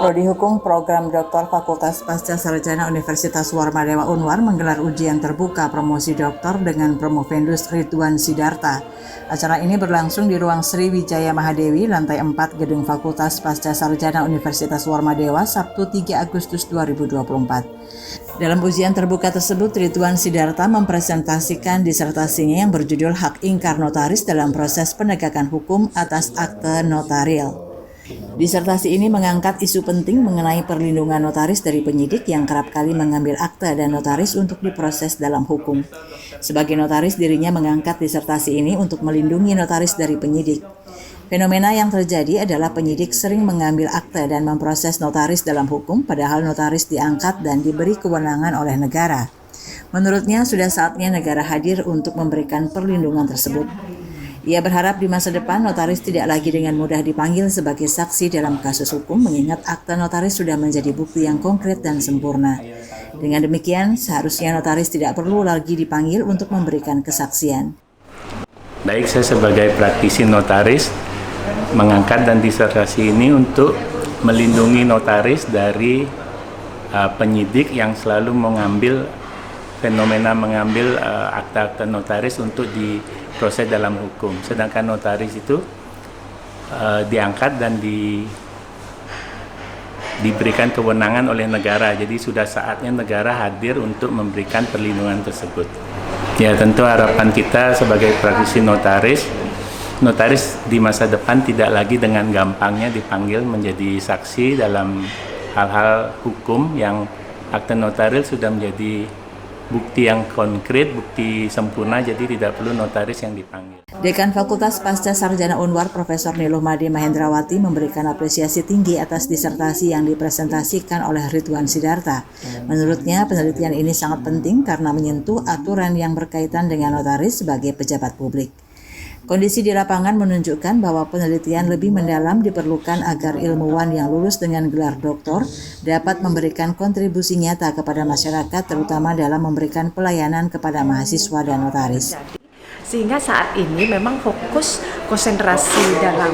Prodi Hukum Program Doktor Fakultas Pasca Sarjana Universitas Warmadewa Unwar menggelar ujian terbuka promosi doktor dengan Promovendus Ridwan Sidarta. Acara ini berlangsung di ruang Sriwijaya Mahadewi, lantai 4 Gedung Fakultas Pasca Sarjana Universitas Warmadewa, Sabtu 3 Agustus 2024. Dalam ujian terbuka tersebut, Ridwan Sidarta mempresentasikan disertasinya yang berjudul Hak Ingkar Notaris dalam Proses Penegakan Hukum atas Akte Notaril. Disertasi ini mengangkat isu penting mengenai perlindungan notaris dari penyidik yang kerap kali mengambil akte dan notaris untuk diproses dalam hukum. Sebagai notaris, dirinya mengangkat disertasi ini untuk melindungi notaris dari penyidik. Fenomena yang terjadi adalah penyidik sering mengambil akte dan memproses notaris dalam hukum, padahal notaris diangkat dan diberi kewenangan oleh negara. Menurutnya, sudah saatnya negara hadir untuk memberikan perlindungan tersebut. Ia berharap di masa depan notaris tidak lagi dengan mudah dipanggil sebagai saksi dalam kasus hukum, mengingat akte notaris sudah menjadi bukti yang konkret dan sempurna. Dengan demikian, seharusnya notaris tidak perlu lagi dipanggil untuk memberikan kesaksian. Baik, saya sebagai praktisi notaris mengangkat dan disertasi ini untuk melindungi notaris dari penyidik yang selalu mengambil akte-akte notaris untuk diproses dalam hukum. Sedangkan notaris itu diangkat dan diberikan kewenangan oleh negara. Jadi sudah saatnya negara hadir untuk memberikan perlindungan tersebut. Ya, tentu harapan kita sebagai praktisi notaris di masa depan tidak lagi dengan gampangnya dipanggil menjadi saksi dalam hal-hal hukum yang akte notaril sudah menjadi bukti yang konkret, bukti sempurna, jadi tidak perlu notaris yang dipanggil. Dekan Fakultas Pasca Sarjana Unwar, Profesor Niluhmadi Mahendrawati memberikan apresiasi tinggi atas disertasi yang dipresentasikan oleh Ridwan Sidarta. Menurutnya, penelitian ini sangat penting karena menyentuh aturan yang berkaitan dengan notaris sebagai pejabat publik. Kondisi di lapangan menunjukkan bahwa penelitian lebih mendalam diperlukan agar ilmuwan yang lulus dengan gelar doktor dapat memberikan kontribusi nyata kepada masyarakat, terutama dalam memberikan pelayanan kepada mahasiswa dan notaris. Sehingga saat ini memang fokus konsentrasi dalam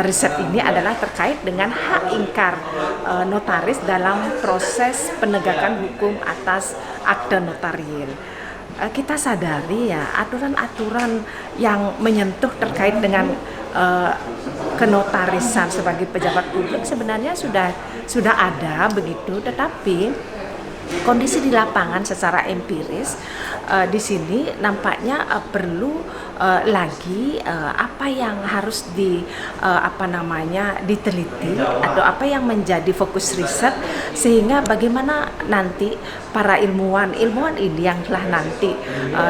riset ini adalah terkait dengan hak ingkar notaris dalam proses penegakan hukum atas akte notaril. Kita sadari ya, aturan-aturan yang menyentuh terkait dengan kenotarisan sebagai pejabat publik sebenarnya sudah ada begitu, tetapi kondisi di lapangan secara empiris di sini nampaknya perlu lagi apa yang harus diteliti atau apa yang menjadi fokus riset, sehingga bagaimana nanti para ilmuwan ini yang telah nanti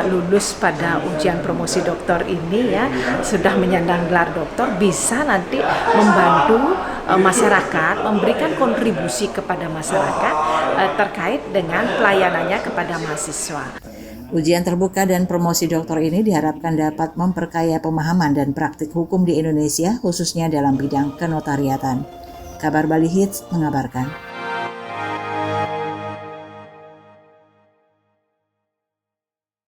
lulus pada ujian promosi doktor ini ya, sudah menyandang gelar doktor, bisa nanti membantu masyarakat, memberikan kontribusi kepada masyarakat terkait dengan pelayanannya kepada mahasiswa. Ujian terbuka dan promosi doktor ini diharapkan dapat memperkaya pemahaman dan praktik hukum di Indonesia, khususnya dalam bidang kenotariatan. Kabar Bali Hits mengabarkan.